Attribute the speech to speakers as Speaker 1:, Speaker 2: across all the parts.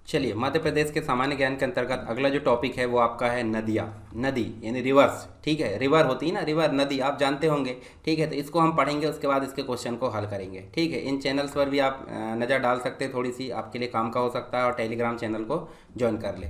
Speaker 1: चलिए, मध्य प्रदेश के सामान्य ज्ञान के अंतर्गत अगला जो टॉपिक है वो आपका है नदियाँ। नदी यानी रिवर्स, ठीक है। रिवर होती है ना, रिवर नदी आप जानते होंगे, ठीक है। तो इसको हम पढ़ेंगे, उसके बाद इसके क्वेश्चन को हल करेंगे, ठीक है। इन चैनल्स पर भी आप नज़र डाल सकते हैं, थोड़ी सी आपके लिए काम का हो सकता है, और टेलीग्राम चैनल को ज्वाइन कर ले।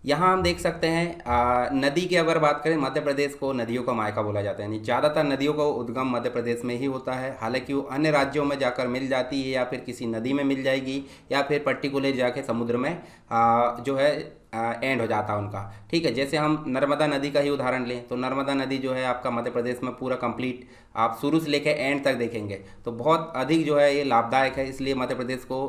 Speaker 1: यहाँ हम देख सकते हैं नदी की अगर बात करें, मध्य प्रदेश को नदियों का मायका बोला जाता है, यानी ज़्यादातर नदियों का उद्गम मध्य प्रदेश में ही होता है। हालांकि वो अन्य राज्यों में जाकर मिल जाती है, या फिर किसी नदी में मिल जाएगी, या फिर पर्टिकुलर जाके समुद्र में जो है एंड हो जाता है उनका, ठीक है। जैसे हम नर्मदा नदी का ही उदाहरण लें, तो नर्मदा नदी जो है आपका मध्य प्रदेश में पूरा कंप्लीट आप शुरू से लेकर एंड तक देखेंगे तो बहुत अधिक जो है ये लाभदायक है। इसलिए मध्य प्रदेश को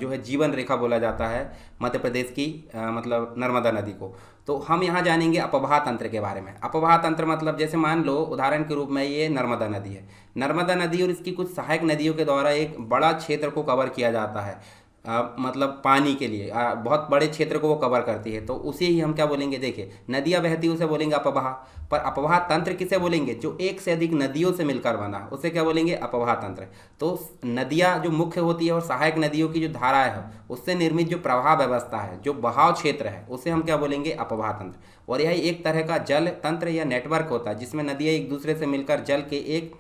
Speaker 1: जो है जीवन रेखा बोला जाता है, मध्य प्रदेश की मतलब नर्मदा नदी को। तो हम यहाँ जानेंगे अपवाह तंत्र के बारे में। अपवाह तंत्र मतलब जैसे मान लो उदाहरण के रूप में ये नर्मदा नदी है। नर्मदा नदी और इसकी कुछ सहायक नदियों के द्वारा एक बड़ा क्षेत्र को कवर किया जाता है, मतलब पानी के लिए बहुत बड़े क्षेत्र को वो कवर करती है, तो उसे ही हम क्या बोलेंगे। देखिए, नदियाँ बहती उसे बोलेंगे अपवाह, पर अपवाह तंत्र किसे बोलेंगे, जो एक से अधिक नदियों से मिलकर बना, उसे क्या बोलेंगे, अपवाह तंत्र। तो नदियाँ जो मुख्य होती है और सहायक नदियों की जो धाराएं है उससे निर्मित जो प्रवाह व्यवस्था है, जो बहाव क्षेत्र है, उसे हम क्या बोलेंगे, अपवाह तंत्र। और यही एक तरह का जल तंत्र या नेटवर्क होता है, जिसमें नदियाँ एक दूसरे से मिलकर जल के एक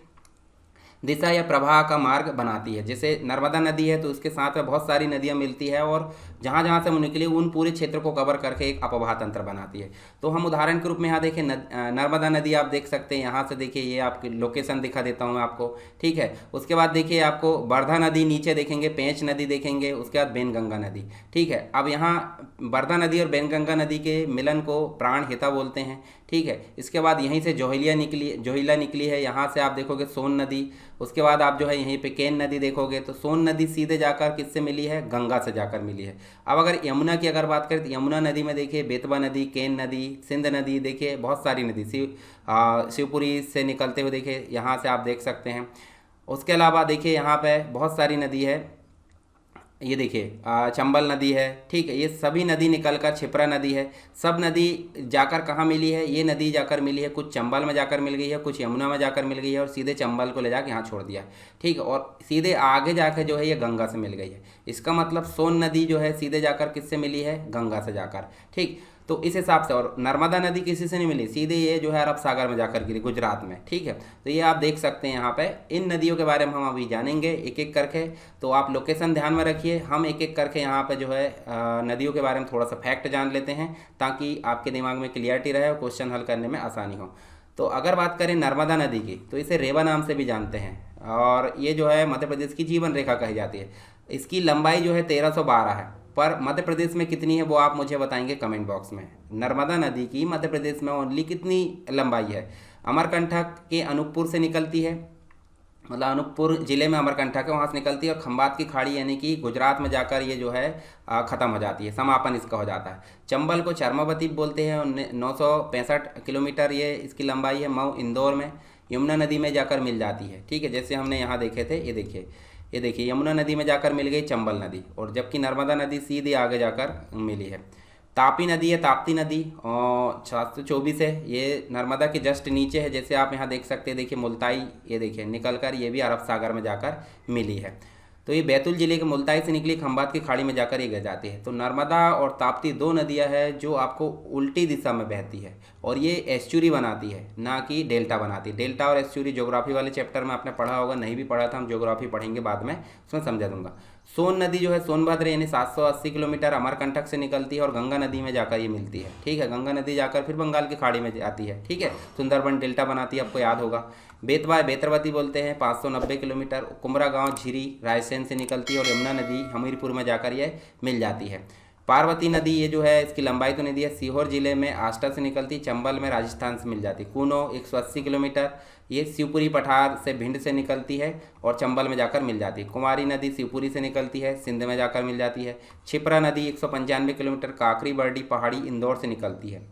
Speaker 1: दिशा या प्रवाह का मार्ग बनाती है। जैसे नर्मदा नदी है तो उसके साथ में बहुत सारी नदियाँ मिलती है, और जहाँ जहाँ से वो निकली उन पूरे क्षेत्र को कवर करके एक अपवाह तंत्र बनाती है। तो हम उदाहरण के रूप में यहाँ देखें, नर्मदा नदी आप देख सकते हैं। यहाँ से देखिए, ये आपकी लोकेशन दिखा देता हूँ मैं आपको, ठीक है। उसके बाद देखिए आपको वर्धा नदी नीचे देखेंगे, पेंच नदी देखेंगे, उसके बाद बेनगंगा नदी, ठीक है। अब यहाँ वर्धा नदी और बेनगंगा नदी के मिलन को प्राणहिता बोलते हैं, ठीक है। इसके बाद यहीं से जोहिला निकली है, यहाँ से आप देखोगे सोन नदी। उसके बाद आप जो है यहीं पे केन नदी देखोगे, तो सोन नदी सीधे जाकर किससे मिली है, गंगा से जाकर मिली है। अब अगर यमुना की अगर बात करें तो यमुना नदी में देखिए बेतवा नदी, केन नदी, सिंध नदी, देखिए बहुत सारी नदी शिवपुरी से निकलते हुए देखिए यहाँ से आप देख सकते हैं। उसके अलावा देखिए यहाँ पे बहुत सारी नदी है, ये देखिए चंबल नदी है, ठीक है। ये सभी नदी निकलकर छिपरा नदी है। सब नदी जाकर कहाँ मिली है, ये नदी जाकर मिली है, कुछ चंबल में जाकर मिल गई है, कुछ यमुना में जाकर मिल गई है, और सीधे चंबल को ले जाकर यहाँ छोड़ दिया, ठीक है। और सीधे आगे जाकर जो है ये गंगा से मिल गई है। इसका मतलब सोन नदी जो है सीधे जाकर किससे मिली है, गंगा से जाकर, ठीक। तो इस हिसाब से, और नर्मदा नदी किसी से नहीं मिली, सीधे ये जो है अरब सागर में जाकर गिरी, गुजरात में, ठीक है। तो ये आप देख सकते हैं यहाँ पे। इन नदियों के बारे में हम अभी जानेंगे एक एक करके, तो आप लोकेशन ध्यान में रखिए। हम एक एक करके यहाँ पे जो है नदियों के बारे में थोड़ा सा फैक्ट जान लेते हैं, ताकि आपके दिमाग में क्लियरिटी रहे और क्वेश्चन हल करने में आसानी हो। तो अगर बात करें नर्मदा नदी की, तो इसे रेवा नाम से भी जानते हैं, और ये जो है मध्य प्रदेश की जीवन रेखा कही जाती है। इसकी लंबाई जो है 1312 है, पर मध्य प्रदेश में कितनी है वो आप मुझे बताएंगे कमेंट बॉक्स में। नर्मदा नदी की मध्य प्रदेश में ओनली कितनी लंबाई है। अमरकंटक के अनूपपुर से निकलती है, मतलब अनूपपुर जिले में अमरकंटक है, वहाँ से निकलती है, और खंबात की खाड़ी यानी कि गुजरात में जाकर ये जो है ख़त्म हो जाती है, समापन इसका हो जाता है। चंबल को चर्मावती बोलते हैं, 965 किलोमीटर ये इसकी लंबाई है। मऊ इंदौर में यमुना नदी में जाकर मिल जाती है, ठीक है। जैसे हमने यहाँ देखे थे, ये देखिए यमुना नदी में जाकर मिल गई चंबल नदी, और जबकि नर्मदा नदी सीधे आगे जाकर मिली है। तापी नदी है, ताप्ती नदी, और 724 है, ये नर्मदा के जस्ट नीचे है। जैसे आप यहाँ देख सकते हैं, देखिए मुल्ताई, ये देखिए निकल कर ये भी अरब सागर में जाकर मिली है। तो ये बैतूल जिले के मुल्ताई से निकली, खंबात की खाड़ी में जाकर ये गिर जाती है। तो नर्मदा और ताप्ती दो नदियाँ हैं जो आपको उल्टी दिशा में बहती है, और ये एस्चुरी बनाती है, ना कि डेल्टा बनाती है। डेल्टा और एस्चुरी ज्योग्राफी वाले चैप्टर में आपने पढ़ा होगा, नहीं भी पढ़ा था हम ज्योग्राफी पढ़ेंगे बाद में, उसमें समझा दूंगा। सोन नदी जो है सोनभद्र यानी 780 किलोमीटर अमरकंटक से निकलती है, और गंगा नदी में जाकर ये मिलती है, ठीक है। गंगा नदी जाकर फिर बंगाल की खाड़ी में जाती है, ठीक है। सुंदरबन डेल्टा बनाती है, आपको याद होगा। बेतवा बेतरवती बोलते हैं, 590 किलोमीटर। कुमरा गांव झिरी रायसेन से निकलती है, और यमुना नदी हमीरपुर में जाकर ये मिल जाती है। पार्वती नदी ये जो है इसकी लंबाई तो नहीं दी है, सीहोर जिले में आष्टा से निकलती, चंबल में राजस्थान से मिल जाती। कूनो 180 किलोमीटर, ये शिवपुरी पठार से भिंड से निकलती है, और चंबल में जाकर मिल जाती है। कुमारी नदी शिवपुरी से निकलती है, सिंध में जाकर मिल जाती है। छिपरा नदी 195 किलोमीटर, काकरी बर्डी पहाड़ी इंदौर से निकलती है,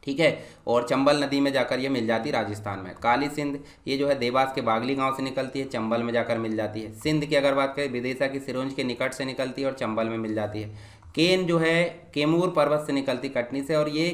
Speaker 1: ठीक है, और चंबल नदी में जाकर ये मिल जाती है राजस्थान में। काली सिंध ये जो है देवास के बागली गांव से निकलती है, चंबल में जाकर मिल जाती है। सिंध की अगर बात करें, विदिशा की सिरोंज के निकट से निकलती है, और चंबल में मिल जाती है। केन जो है कैमूर पर्वत से निकलती, कटनी से, और ये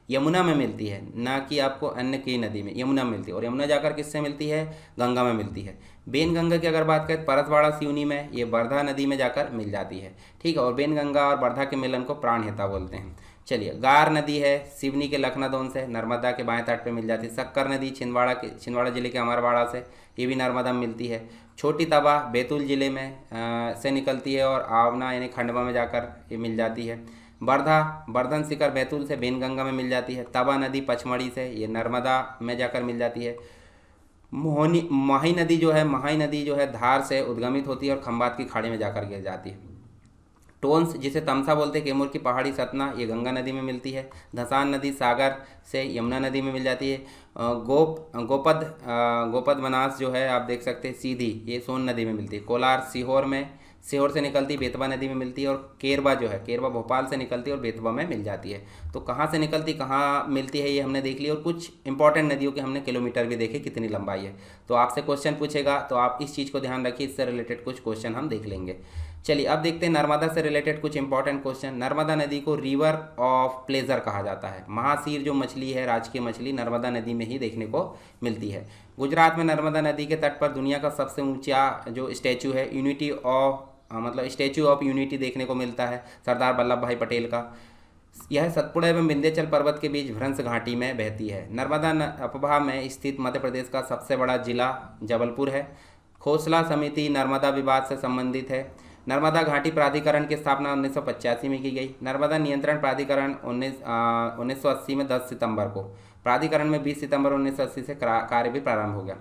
Speaker 1: यमुना में मिलती है, ना कि आपको अन्य की नदी में, यमुना में मिलती है। और यमुना जाकर किससे मिलती है? गंगा में मिलती है। बेनगंगा की अगर बात करें परसवाड़ा सिवनी में, ये वर्धा नदी में जाकर मिल जाती है, ठीक है। और बेनगंगा और वर्धा के मिलन को प्राणहिता बोलते हैं। चलिए, गार नदी है सिवनी के लखनादौन से, नर्मदा के बाएं तट पे मिल जाती है। शक्कर नदी छिंदवाड़ा जिले के अमरवाड़ा से, ये भी नर्मदा में मिलती है। छोटी तवा बैतूल जिले में से निकलती है और आवना यानी खंडवा में जाकर ये मिल जाती है। वर्धा वर्धन शिखर बैतूल से बेनगंगा में मिल जाती है। तवा नदी पचमढ़ी से, ये नर्मदा में जाकर मिल जाती है। माही नदी जो है धार से उद्गमित होती है और खंभात की खाड़ी में जाकर गिर जाती है। टोन्स जिसे तमसा बोलते हैं, कैमूर की पहाड़ी सतना, ये गंगा नदी में मिलती है। धसान नदी सागर से यमुना नदी में मिल जाती है। गोपद बनास जो है आप देख सकते हैं सीधी, ये सोन नदी में मिलती है। कोलार सीहोर से निकलती बेतवा नदी में मिलती है। और केरबा जो है, केरबा भोपाल से निकलती है और बेतवा में मिल जाती है। तो कहाँ से निकलती कहाँ मिलती है ये हमने देख लिया। और कुछ इंपॉर्टेंट नदियों के हमने किलोमीटर भी देखे, कितनी लंबाई है। तो आपसे क्वेश्चन पूछेगा तो आप इस चीज़ को ध्यान रखिए, इससे रिलेटेड कुछ क्वेश्चन हम देख लेंगे। चलिए अब देखते हैं नर्मदा से रिलेटेड कुछ इंपॉर्टेंट क्वेश्चन। नर्मदा नदी को रिवर ऑफ प्लेजर कहा जाता है। महासीर जो मछली है, राजकीय मछली, नर्मदा नदी में ही देखने को मिलती है। गुजरात में नर्मदा नदी के तट पर दुनिया का सबसे ऊंचा जो स्टैचू है स्टैचू ऑफ यूनिटी देखने को मिलता है, सरदार वल्लभ भाई पटेल का। यह सतपुड़ा एवं विंध्याचल पर्वत के बीच भ्रंश घाटी में बहती है। नर्मदा अपभा में स्थित मध्य प्रदेश का सबसे बड़ा जिला जबलपुर है। खोसला समिति नर्मदा विवाद से संबंधित है। नर्मदा घाटी प्राधिकरण की स्थापना 1985 में की गई। नर्मदा नियंत्रण प्राधिकरण 1980 में 10 सितंबर को, प्राधिकरण में 20 सितंबर 1980 से कार्य भी प्रारंभ हो गया।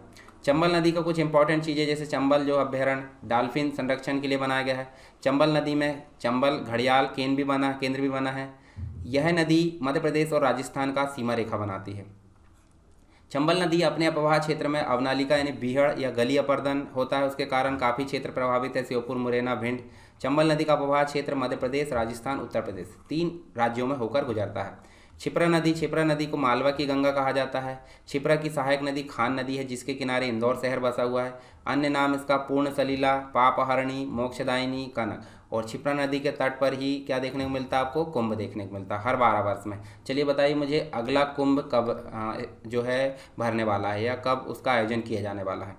Speaker 1: चंबल नदी का कुछ इंपॉर्टेंट चीज़ें, जैसे चंबल जो अभ्यारण्य डॉल्फिन संरक्षण के लिए बनाया गया है। चंबल नदी में चंबल घड़ियाल केंद्र भी बना है। यह नदी मध्य प्रदेश और राजस्थान का सीमा रेखा बनाती है। चंबल नदी अपने अपवाह क्षेत्र में अवनालिका यानी बीहड़ या गली अपर्दन होता है, उसके कारण काफ़ी क्षेत्र प्रभावित है, श्योपुर, मुरैना, भिंड। चंबल नदी का अपवाह क्षेत्र मध्य प्रदेश, राजस्थान, उत्तर प्रदेश 3 राज्यों में होकर गुजरता है। छिप्रा नदी को मालवा की गंगा कहा जाता है। छिप्रा की सहायक नदी खान नदी है, जिसके किनारे इंदौर शहर बसा हुआ है। अन्य नाम इसका पूर्ण सलीला, पापहरणी, मोक्षदायिनी, कनक। और छिप्रा नदी के तट पर ही क्या देखने को मिलता है आपको? कुंभ देखने को मिलता है हर 12 वर्ष में। चलिए बताइए मुझे, अगला कुंभ कब जो है भरने वाला है या कब उसका आयोजन किया जाने वाला है।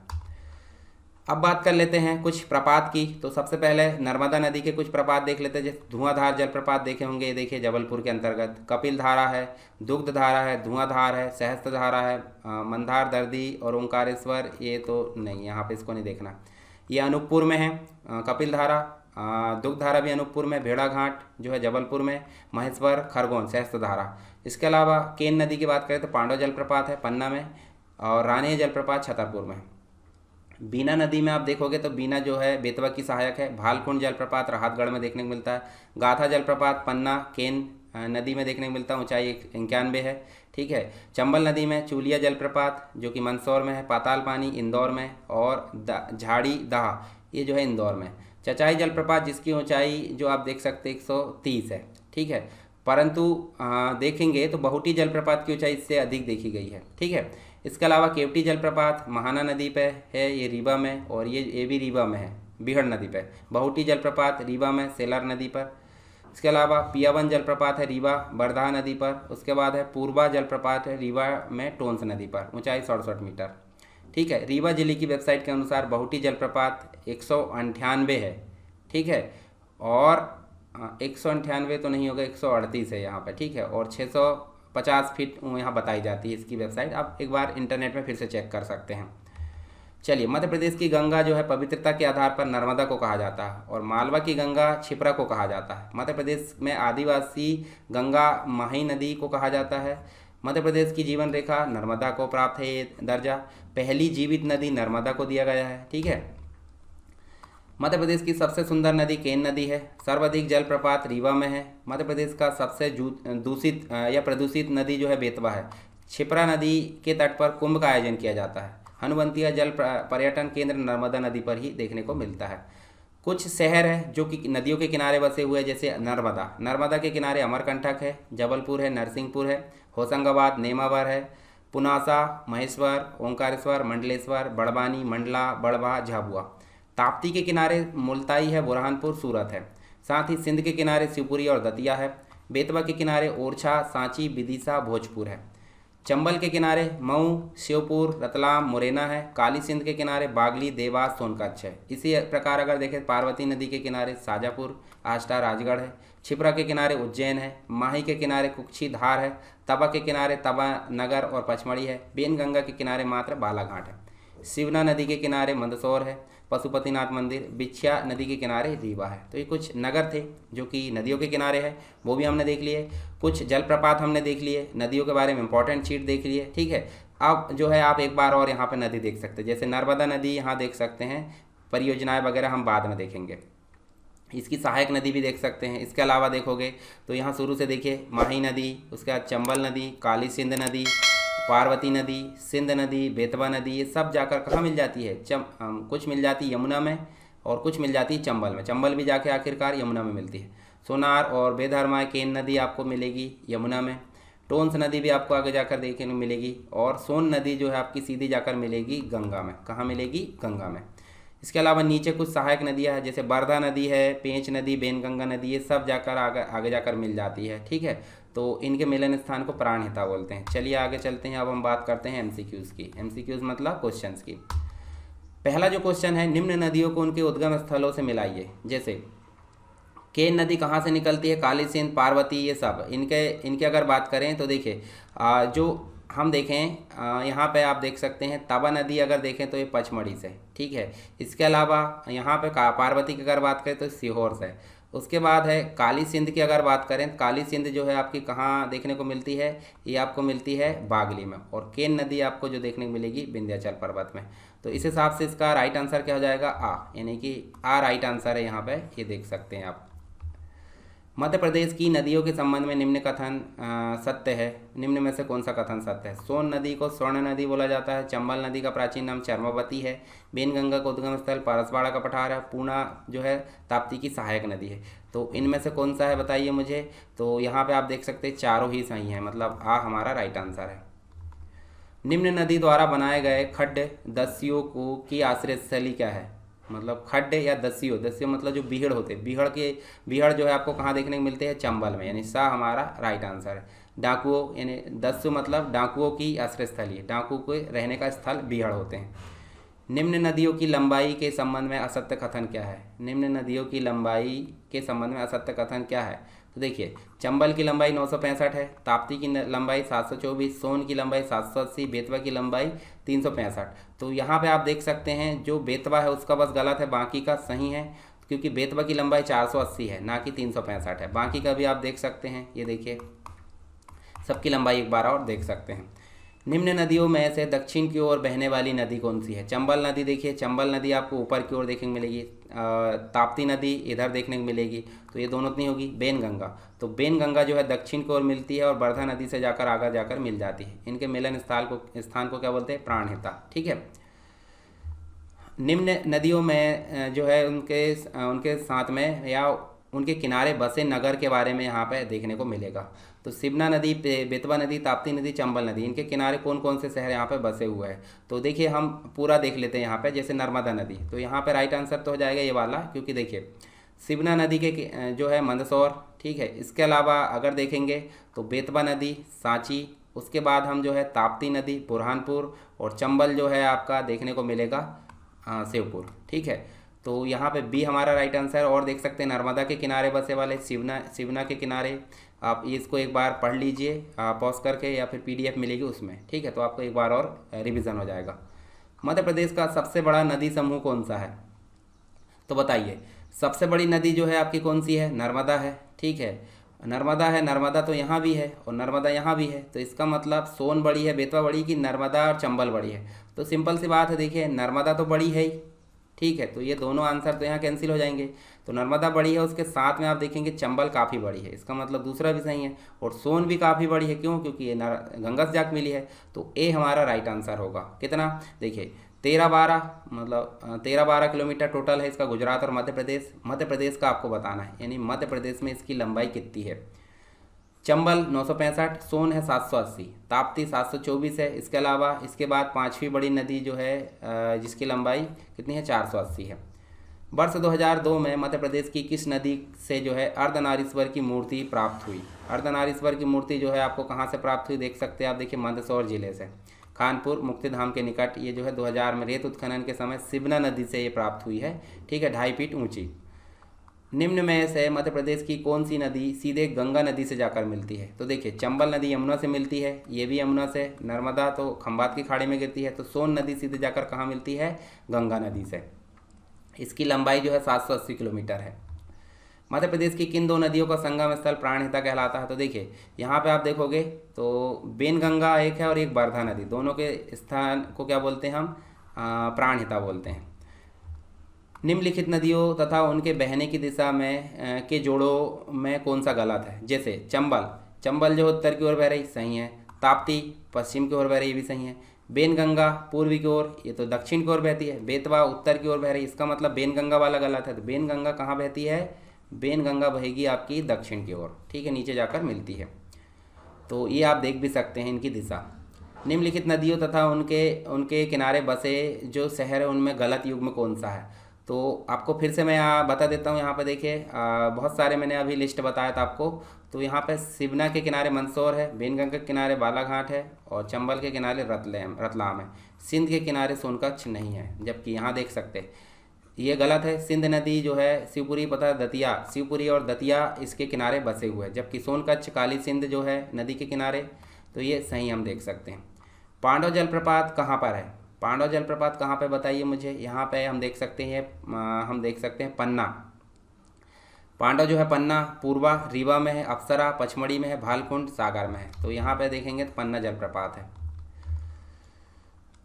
Speaker 1: अब बात कर लेते हैं कुछ प्रपात की। तो सबसे पहले नर्मदा नदी के कुछ प्रपात देख लेते हैं। जैसे धुआंधार जलप्रपात देखे होंगे, ये देखिए जबलपुर के अंतर्गत। कपिल धारा है, दुग्ध धारा है, धुआंधार है, सहस्त्र धारा है, मंदार दर्दी और ओंकारेश्वर, ये तो नहीं, यहाँ पे इसको नहीं देखना। ये अनूपपुर में है कपिल धारा। दुग्ध धारा भी अनूपपुर में। भेड़ाघाट जो है जबलपुर में। महेश्वर, खरगोन, सहस्त्र धारा। इसके अलावा केन नदी की बात करें तो पांडव जलप्रपात है पन्ना में, और रानी जलप्रपात छतरपुर में। बीना नदी में आप देखोगे तो बीना जो है बेतवा की सहायक है। भालकुंड जलप्रपात राहतगढ़ में देखने को मिलता है। गाथा जलप्रपात पन्ना केन नदी में देखने को मिलता है, ऊंचाई 91 है, ठीक है। चंबल नदी में चूलिया जलप्रपात जो कि मंदसौर में है। पाताल पानी इंदौर में, और झाड़ी दाह ये जो है इंदौर में। चचाई जलप्रपात जिसकी ऊंचाई जो आप देख सकते हैं 130 है, ठीक है। परंतु देखेंगे तो बहुटी जलप्रपात की ऊंचाई इससे अधिक देखी गई है, ठीक है। इसके अलावा केवटी जलप्रपात महाना नदी पे है, ये रीवा में, और ये भी रीवा में है बीहड़ नदी पे। बहुटी जलप्रपात रीवा में सेलर नदी पर। इसके अलावा पियावन जलप्रपात है रीवा बरधा नदी पर। उसके बाद है पूर्वा जलप्रपात है रीवा में टोंस नदी पर, ऊंचाई 67 मीटर, ठीक है। रीवा जिले की वेबसाइट के अनुसार बहुटी जलप्रपात 198 है, ठीक है। और 198 तो नहीं होगा, 138 है यहाँ पे, ठीक है। और 650 फीट यहाँ बताई जाती है इसकी वेबसाइट, आप एक बार इंटरनेट में फिर से चेक कर सकते हैं। चलिए, मध्य प्रदेश की गंगा जो है पवित्रता के आधार पर नर्मदा को कहा जाता है, और मालवा की गंगा छिप्रा को कहा जाता है। मध्य प्रदेश में आदिवासी गंगा माही नदी को कहा जाता है। मध्य प्रदेश की जीवन रेखा नर्मदा को प्राप्त है ये दर्जा। पहली जीवित नदी नर्मदा को दिया गया है, ठीक है। मध्य प्रदेश की सबसे सुंदर नदी केन नदी है। सर्वाधिक जलप्रपात रीवा में है। मध्य प्रदेश का सबसे दूषित या प्रदूषित नदी जो है बेतवा है। छिप्रा नदी के तट पर कुंभ का आयोजन किया जाता है। हनुवंतिया जल पर्यटन केंद्र नर्मदा नदी पर ही देखने को मिलता है। कुछ शहर है जो कि नदियों के किनारे बसे हुए, जैसे नर्मदा के किनारे अमरकंटक है, जबलपुर है, नरसिंहपुर है, होशंगाबाद, नेमावर है, पुनासा, महेश्वर, ओंकारेश्वर, मंडलेश्वर, बड़वानी, मंडला, बड़भा, झाबुआ। ताप्ती के किनारे मुल्ताई है, बुरहानपुर, सूरत है। साथ ही सिंध के किनारे शिवपुरी और दतिया है। बेतवा के किनारे ओरछा, सांची, विदिशा, भोजपुर है। चंबल के किनारे मऊ, श्योपुर, रतलाम, मुरैना है। काली सिंध के किनारे बागली, देवास, सोनकच्छ है। इसी प्रकार अगर देखें पार्वती नदी के किनारे शाजापुर, आष्टा, राजगढ़ है। छिपरा के किनारे उज्जैन है। माही के किनारे कुक्षी, धार है। तवा के किनारे तवा, नगर और पचमढ़ी है। बेनगंगा के किनारे मात्र बालाघाट है। शिवना नदी के किनारे मंदसौर है, पशुपतिनाथ मंदिर। बिछ्या नदी के किनारे रीवा है। तो ये कुछ नगर थे जो कि नदियों के किनारे है, वो भी हमने देख लिए। कुछ जलप्रपात हमने देख लिए, नदियों के बारे में इंपॉर्टेंट चीज देख लिए, ठीक है। अब जो है आप एक बार और यहाँ पे नदी देख सकते हैं, जैसे नर्मदा नदी यहाँ देख सकते हैं। परियोजनाएं वगैरह हम बाद में देखेंगे। इसकी सहायक नदी भी देख सकते हैं। इसके अलावा देखोगे तो यहाँ शुरू से देखिए माही नदी, उसके बाद चंबल नदी, काली सिंध नदी, पार्वती नदी, सिंध नदी, बेतवा नदी, ये सब जाकर कहाँ मिल जाती है? कुछ मिल जाती है यमुना में और कुछ मिल जाती है चंबल में। चंबल भी जाके आखिरकार यमुना में मिलती है। सोनार और बेधर्मा, केन नदी आपको मिलेगी यमुना में। टोंस नदी भी आपको आगे जाकर देखने को मिलेगी। और सोन नदी जो है आपकी सीधी जाकर मिलेगी गंगा में। कहाँ मिलेगी? गंगा में। इसके अलावा नीचे कुछ सहायक नदियाँ हैं, जैसे बरधा नदी है, पेंच नदी, बेनगंगा नदी, ये सब जाकर आगे जाकर मिल जाती है, ठीक है। तो इनके मिलन स्थान को प्राणहिता बोलते हैं। चलिए आगे चलते हैं। अब हम बात करते हैं एमसीक्यूज़ की। एमसीक्यूज़ मतलब क्वेश्चंस की। पहला जो क्वेश्चन है, निम्न नदियों को उनके उद्गम स्थलों से मिलाइए। जैसे केन नदी कहाँ से निकलती है? काली सिंध, पार्वती, ये सब इनके अगर बात करें तो देखिए जो हम देखें यहाँ पे आप देख सकते हैं तवा नदी अगर देखें तो ये पचमढ़ी से, ठीक है। इसके अलावा यहाँ पे पार्वती की अगर बात करें तो सीहोर से। उसके बाद है काली सिंध की अगर बात करें, काली सिंध जो है आपकी कहाँ देखने को मिलती है? ये आपको मिलती है बागली में। और केन नदी आपको जो देखने को मिलेगी विंध्याचल पर्वत में। तो इस हिसाब से इसका राइट आंसर क्या हो जाएगा? आ, यानी कि आ राइट आंसर है यहाँ पे, ये देख सकते हैं आप। मध्य प्रदेश की नदियों के संबंध में निम्न कथन सत्य है। निम्न में से कौन सा कथन सत्य है? सोन नदी को स्वर्ण नदी बोला जाता है। चंबल नदी का प्राचीन नाम चर्मवती है। बेनगंगा का उद्गम स्थल परसवाड़ा का पठार है। पूर्णा जो है ताप्ती की सहायक नदी है। तो इनमें से कौन सा है बताइए मुझे। तो यहाँ पे आप देख सकते हैं चारों ही सही हैं, मतलब आ हमारा राइट आंसर है। निम्न नदी द्वारा बनाए गए खड्ड दस्युओं को की आश्रय स्थली क्या है? मतलब खड्ड या दस्यु मतलब जो बीहड़ होते हैं, बीहड़ जो है आपको कहाँ देखने को मिलते हैं? चंबल में, यानी सा हमारा राइट आंसर है। डाकुओं यानी दस्यु मतलब डाकुओं की आश्रय स्थली है। डाकू के रहने का स्थल बीहड़ होते हैं। निम्न नदियों की लंबाई के संबंध में असत्य कथन क्या है? निम्न नदियों की लंबाई के संबंध में असत्य कथन क्या है? तो देखिए चंबल की लंबाई 965 है, ताप्ती की लंबाई 724, सोन की लंबाई 780, बेतवा की लंबाई 365। तो यहाँ पे आप देख सकते हैं जो बेतवा है उसका बस गलत है, बाकी का सही है, क्योंकि बेतवा की लंबाई 480 है ना कि 365 है। बाकी का भी आप देख सकते हैं, ये देखिए सबकी लंबाई एक बार और देख सकते हैं। निम्न नदियों में से दक्षिण की ओर बहने वाली नदी कौन सी है? चंबल नदी देखिए, चंबल नदी आपको ऊपर की ओर देखने को मिलेगी। ताप्ती नदी इधर देखने को मिलेगी, तो ये दोनों नहीं होगी। बेनगंगा, तो बेनगंगा जो है दक्षिण की ओर मिलती है और बरधा नदी से जाकर आगे जाकर मिल जाती है। इनके मिलन स्थान को क्या बोलते हैं? प्राणहिता, ठीक है। निम्न नदियों में जो है उनके साथ में या उनके किनारे बसे नगर के बारे में यहाँ पे देखने को मिलेगा। तो शिवना नदी, बेतवा नदी, ताप्ती नदी, चंबल नदी, इनके किनारे कौन कौन से शहर यहाँ पे बसे हुए हैं? तो देखिए हम पूरा देख लेते हैं यहाँ पे। जैसे नर्मदा नदी, तो यहाँ पे राइट आंसर तो हो जाएगा ये वाला, क्योंकि देखिए शिवना नदी के जो है मंदसौर, ठीक है। इसके अलावा अगर देखेंगे तो बेतवा नदी सांची, उसके बाद हम जो है ताप्ती नदी बुरहानपुर, और चंबल जो है आपका देखने को मिलेगा शिवपुर, ठीक है। तो यहाँ पे बी हमारा राइट आंसर। और देख सकते हैं नर्मदा के किनारे बसे वाले शिवना के किनारे, आप इसको एक बार पढ़ लीजिए पॉज करके, या फिर पीडीएफ मिलेगी उसमें, ठीक है। तो आपको एक बार और रिवीजन हो जाएगा। मध्य प्रदेश का सबसे बड़ा नदी समूह कौन सा है? तो बताइए सबसे बड़ी नदी जो है आपकी कौन सी है? नर्मदा है, ठीक है। नर्मदा है, नर्मदा तो यहाँ भी है और नर्मदा यहाँ भी है, तो इसका मतलब सोन बड़ी है, बेतवा बड़ी, कि नर्मदा और चंबल बड़ी है? तो सिंपल सी बात है, देखिए नर्मदा तो बड़ी है ही, ठीक है। तो ये दोनों आंसर तो यहाँ कैंसिल हो जाएंगे। तो नर्मदा बड़ी है, उसके साथ में आप देखेंगे चंबल काफ़ी बड़ी है, इसका मतलब दूसरा भी सही है। और सोन भी काफ़ी बड़ी है, क्यों? क्योंकि ये गंगा से जाके मिली है। तो ए हमारा राइट आंसर होगा। कितना? देखिए 13-12, मतलब 13-12 किलोमीटर टोटल है इसका। गुजरात और मध्य प्रदेश का आपको बताना है, यानी मध्य प्रदेश में इसकी लंबाई कितनी है। चंबल 965, सोन है 780, ताप्ती 724 है। इसके अलावा इसके बाद पांचवी बड़ी नदी जो है जिसकी लंबाई कितनी है? 480 है। वर्ष 2002 में मध्य प्रदेश की किस नदी से जो है अर्धनारीश्वर की मूर्ति प्राप्त हुई? अर्धनारीश्वर की मूर्ति जो है आपको कहाँ से प्राप्त हुई देख सकते हैं आप, देखिए मंदसौर जिले से, कानपुर मुक्तिधाम के निकट। ये जो है 2000 में रेत उत्खनन के समय सिबना नदी से ये प्राप्त हुई है, ठीक है, 2.5 फीट ऊंची। निम्न में से मध्य प्रदेश की कौन सी नदी सीधे गंगा नदी से जाकर मिलती है? तो देखिए चंबल नदी यमुना से मिलती है, ये भी यमुना से, नर्मदा तो खंबात की खाड़ी में गिरती है, तो सोन नदी सीधे जाकर कहाँ मिलती है? गंगा नदी से। इसकी लंबाई जो है 780 किलोमीटर है। मध्य प्रदेश की किन दो नदियों का संगम स्थल प्राणहिता कहलाता है? तो देखिए यहाँ पे आप देखोगे तो बेनगंगा एक है और एक वर्धा नदी, दोनों के स्थान को क्या बोलते हैं हम? प्राणहिता बोलते हैं। निम्नलिखित नदियों तथा उनके बहने की दिशा में के जोड़ों में कौन सा गलत है? जैसे चंबल जो उत्तर की ओर बह रही, सही है। ताप्ती पश्चिम की ओर बह रही, ये भी सही है। बेनगंगा पूर्वी की ओर, ये तो दक्षिण की ओर बहती है। बेतवा उत्तर की ओर बह रही, इसका मतलब बेनगंगा वाला गलत है। तो बेनगंगा कहाँ बहती है? बेनगंगा बहेगी आपकी दक्षिण की ओर, ठीक है, नीचे जाकर मिलती है। तो ये आप देख भी सकते हैं इनकी दिशा। निम्नलिखित नदियों तथा उनके उनके किनारे बसे जो शहर है उनमें गलत युग्म कौन सा है? तो आपको फिर से मैं बता देता हूँ। यहाँ पे देखिए बहुत सारे मैंने अभी लिस्ट बताया था आपको। तो यहाँ पे सिवना के किनारे मंदसौर है, बेनगंगा के किनारे बालाघाट है और चंबल के किनारे रतलाम है। सिंध के किनारे सोनकच्छ नहीं है, जबकि यहाँ देख सकते हैं ये गलत है। सिंध नदी जो है शिवपुरी पता दतिया, शिवपुरी और दतिया इसके किनारे बसे हुए हैं, जबकि सोनकच्छ काली सिंध जो है नदी के किनारे, तो ये सही हम देख सकते हैं। पांडव जलप्रपात कहाँ पर है? पांडव जलप्रपात कहाँ पे बताइए मुझे। यहाँ पे हम देख सकते हैं पन्ना। पांडव जो है पन्ना पूर्वा रीवा में है, अप्सरा पचमढ़ी में है, भालकुंड सागर में है। तो यहाँ पे देखेंगे तो पन्ना जलप्रपात है,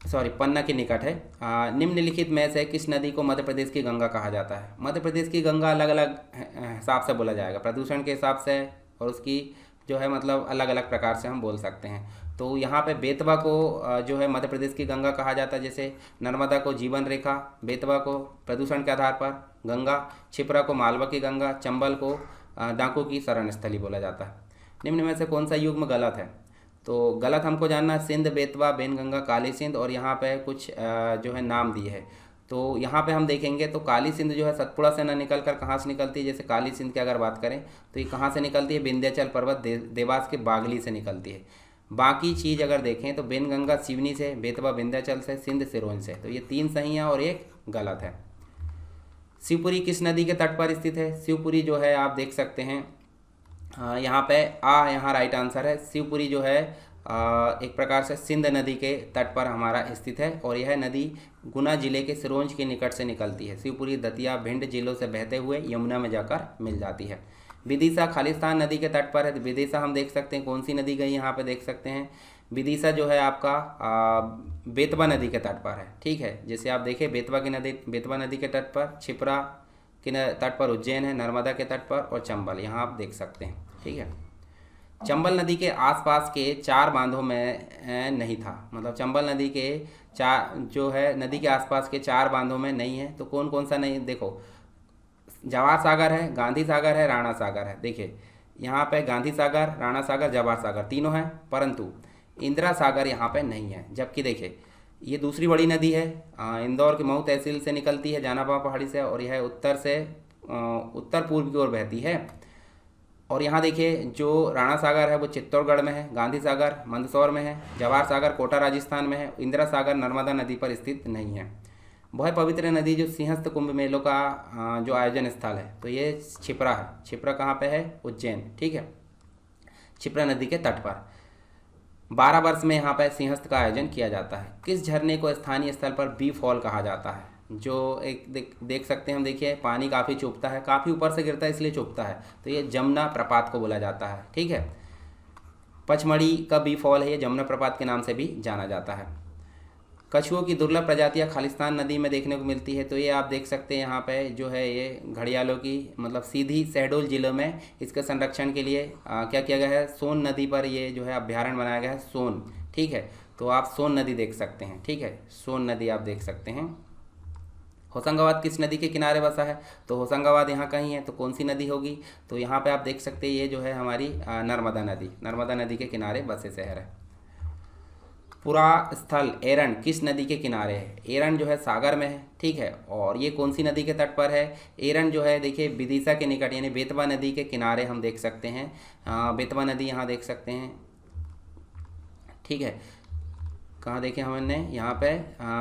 Speaker 1: सॉरी पन्ना के निकट है। निम्नलिखित में से किस नदी को मध्य प्रदेश की गंगा कहा जाता है? मध्य प्रदेश की गंगा अलग अलग हिसाब से बोला जाएगा, प्रदूषण के हिसाब से और उसकी जो है मतलब अलग अलग प्रकार से हम बोल सकते हैं। तो यहाँ पे बेतवा को जो है मध्य प्रदेश की गंगा कहा जाता है। जैसे नर्मदा को जीवन रेखा, बेतवा को प्रदूषण के आधार पर गंगा, छिपरा को मालवा की गंगा, चंबल को डाकू की शरण स्थली बोला जाता है। निम्न में से कौन सा युग्म गलत है? तो गलत हमको जानना है सिंध, बेतवा, बेनगंगा, काली सिंध और यहाँ पे कुछ जो है नाम दिए है। तो यहाँ पे हम देखेंगे तो काली सिंध जो है सतपुड़ा से ना निकल कर कहाँ से निकलती है? जैसे काली सिंध की अगर बात करें तो ये कहाँ से निकलती है? विंध्याचल पर्वत देवास के बागली से निकलती है। बाकी चीज़ अगर देखें तो बेनगंगा सिवनी से, बेतवा विंध्याचल से, सिंध सिरोंज से। तो ये 3 सही है और 1 गलत है। शिवपुरी किस नदी के तट पर स्थित है? शिवपुरी जो है आप देख सकते हैं यहाँ पे यहाँ राइट आंसर है। शिवपुरी जो है एक प्रकार से सिंध नदी के तट पर हमारा स्थित है और यह नदी गुना जिले के सिरोंज के निकट से निकलती है। शिवपुरी दतिया भिंड जिलों से बहते हुए यमुना में जाकर मिल जाती है। विदिशा खालिस्तान नदी के तट पर है। तो विदिशा हम देख सकते हैं कौन सी नदी गई, यहाँ पे देख सकते हैं विदिशा जो है आपका बेतवा नदी के तट पर है, ठीक है। जैसे आप देखिए बेतवा नदी के तट पर, छिपरा के तट पर उज्जैन है, नर्मदा के तट पर और चंबल यहाँ आप देख सकते हैं, ठीक है। चंबल नदी के आसपास के 4 बांधों में नहीं था, मतलब चंबल नदी के जो है नदी के आसपास के 4 बांधों में नहीं है। तो कौन कौन सा नहीं? देखो जवाहर सागर है, गांधी सागर है, राणा सागर है। देखिए यहाँ पे गांधी सागर, राणा सागर, जवाहर सागर तीनों हैं, परंतु इंदिरा सागर यहाँ पे नहीं है। जबकि देखिए ये दूसरी बड़ी नदी है, इंदौर के मऊ तहसील से निकलती है जानापा पहाड़ी से और यह उत्तर पूर्व की ओर बहती है। और यहाँ देखिए जो राणा सागर है वो चित्तौड़गढ़ में है, गांधी सागर मंदसौर में है, जवाहर सागर कोटा राजस्थान में है, इंदिरा सागर नर्मदा नदी पर स्थित नहीं है। वह पवित्र नदी जो सिंहस्थ कुंभ मेलों का जो आयोजन स्थल है तो ये छिपरा है। छिपरा कहाँ पे है? उज्जैन, ठीक है, छिपरा नदी के तट पर 12 वर्ष में यहाँ पर सिंहस्थ का आयोजन किया जाता है। किस झरने को स्थानीय स्थल पर बी फॉल कहा जाता है? जो एक देख सकते हैं हम, देखिए पानी काफ़ी चुभता है, काफ़ी ऊपर से गिरता है इसलिए चुभता है, तो ये जमुना प्रपात को बोला जाता है, ठीक है। पचमढ़ी का बी फॉल है, ये जमुना प्रपात के नाम से भी जाना जाता है। कछुओं की दुर्लभ प्रजातियां खालिस्तान नदी में देखने को मिलती है। तो ये आप देख सकते हैं यहाँ पे जो है ये घड़ियालों की मतलब सीधी शहडोल जिलों में इसके संरक्षण के लिए क्या किया गया है? सोन नदी पर ये जो है अभ्यारण्य बनाया गया है, सोन, ठीक है। तो आप सोन नदी देख सकते हैं, ठीक है, सोन नदी आप देख सकते हैं। होशंगाबाद किस नदी के किनारे बसा है? तो होशंगाबाद यहाँ कहीं है, तो कौन सी नदी होगी? तो यहाँ पे आप देख सकते हैं ये जो है हमारी नर्मदा नदी के किनारे बसे शहर है। पूरा स्थल एरन किस नदी के किनारे है? एरन जो है सागर में है, ठीक है। और ये कौन सी नदी के तट पर है? एरन जो है देखिए विदिशा के निकट यानी बेतवा नदी के किनारे हम देख सकते हैं। बेतवा नदी यहाँ देख सकते हैं, ठीक है। कहाँ देखे हमने? यहाँ पे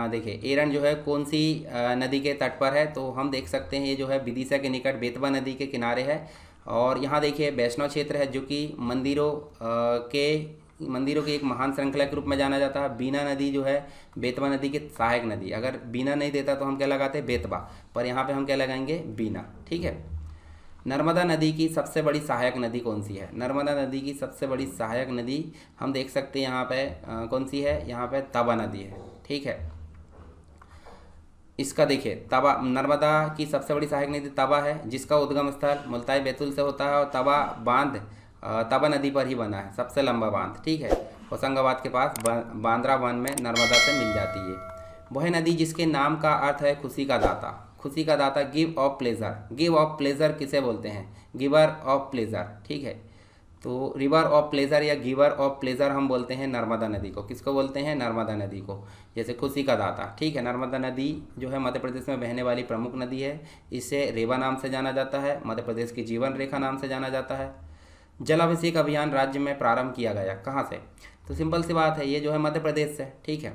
Speaker 1: देखिए एरन जो है कौन सी नदी के तट पर है? तो हम देख सकते हैं ये जो है विदिशा के निकट बेतवा नदी के किनारे है। और यहाँ देखिए वैष्णव क्षेत्र है जो कि मंदिरों की एक महान श्रृंखला के रूप में जाना जाता है। बीना नदी जो है बेतवा नदी की सहायक नदी, अगर बीना नहीं देता तो हम क्या लगाते? बेतवा, पर यहाँ पे हम क्या लगाएंगे? बीना, ठीक है। नर्मदा नदी की सबसे बड़ी सहायक नदी कौन सी है? नर्मदा नदी की सबसे बड़ी सहायक नदी हम देख सकते हैं यहाँ पे कौन सी है? यहाँ पे तवा नदी है, ठीक है। इसका देखिए तवा, नर्मदा की सबसे बड़ी सहायक नदी तवा है, जिसका उद्गम स्थल मुल्ताई बैतूल से होता है और तवा बांध तवा नदी पर ही बना है, सबसे लंबा बांध, ठीक है। होशंगाबाद के पास बांद्रा वन में नर्मदा से मिल जाती है। वह नदी जिसके नाम का अर्थ है खुशी का दाता। खुशी का दाता, give of pleasure. Give of pleasure किसे बोलते हैं? गिवर ऑफ प्लेजर, ठीक है। तो रिवर ऑफ प्लेजर या गिवर ऑफ प्लेजर हम बोलते हैं नर्मदा नदी को। किसको बोलते हैं? नर्मदा नदी को। जैसे खुशी का दाता, ठीक है। नर्मदा नदी जो है मध्य प्रदेश में बहने वाली प्रमुख नदी है। इसे रेवा नाम से जाना जाता है, मध्य प्रदेश की जीवन रेखा नाम से जाना जाता है। जल अभिषेक अभियान राज्य में प्रारंभ किया गया, कहाँ से? तो सिंपल सी बात है, ये जो है मध्य प्रदेश से, ठीक है।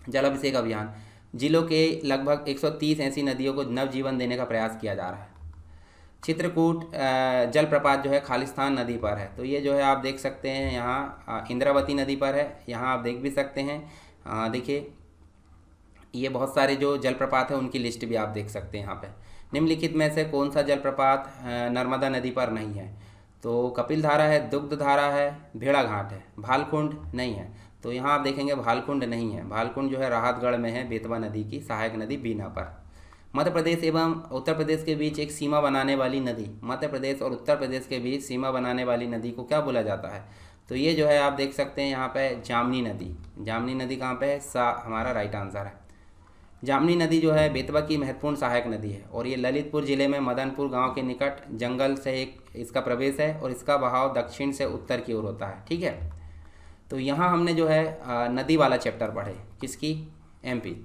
Speaker 1: जल अभिषेक अभियान जिलों के लगभग 130 ऐसी नदियों को नवजीवन देने का प्रयास किया जा रहा है। चित्रकूट जलप्रपात जो है खालिस्तान नदी पर है, तो ये जो है आप देख सकते हैं यहाँ इंद्रावती नदी पर है, यहाँ आप देख भी सकते हैं। देखिए ये बहुत सारे जो जलप्रपात है उनकी लिस्ट भी आप देख सकते हैं यहाँ पे। निम्नलिखित में से कौन सा जलप्रपात नर्मदा नदी पर नहीं है? तो कपिल धारा है, दुग्ध धारा है, भेड़ाघाट है, भालकुंड नहीं है। तो यहाँ आप देखेंगे भालकुंड नहीं है। भालकुंड जो है राहतगढ़ में है, बेतवा नदी की सहायक नदी बीना पर। मध्य प्रदेश एवं उत्तर प्रदेश के बीच एक सीमा बनाने वाली नदी, मध्य प्रदेश और उत्तर प्रदेश के बीच सीमा बनाने वाली नदी को क्या बोला जाता है? तो ये जो है आप देख सकते हैं यहाँ पे जामनी नदी। जामनी नदी कहाँ पे है? सा हमारा राइट आंसर है। जामनी नदी जो है बेतवा की महत्वपूर्ण सहायक नदी है और ये ललितपुर जिले में मदनपुर गांव के निकट जंगल से एक इसका प्रवेश है और इसका बहाव दक्षिण से उत्तर की ओर होता है, ठीक है। तो यहाँ हमने जो है नदी वाला चैप्टर पढ़े, किसकी? एमपी।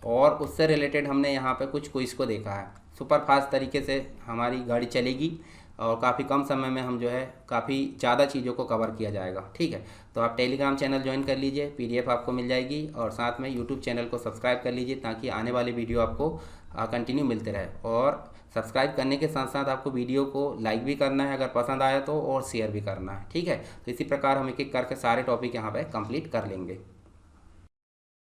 Speaker 1: और उससे रिलेटेड हमने यहाँ पे कुछ क्विज को देखा है। सुपर फास्ट तरीके से हमारी गाड़ी चलेगी और काफ़ी कम समय में हम जो है काफ़ी ज़्यादा चीज़ों को कवर किया जाएगा, ठीक है। तो आप टेलीग्राम चैनल ज्वाइन कर लीजिए, पीडीएफ आपको मिल जाएगी और साथ में यूट्यूब चैनल को सब्सक्राइब कर लीजिए ताकि आने वाली वीडियो आपको कंटिन्यू मिलते रहे। और सब्सक्राइब करने के साथ साथ आपको वीडियो को लाइक भी करना है अगर पसंद आया तो, और शेयर भी करना है, ठीक है। तो इसी प्रकार हम एक एक करके सारे टॉपिक यहाँ पर कंप्लीट कर लेंगे।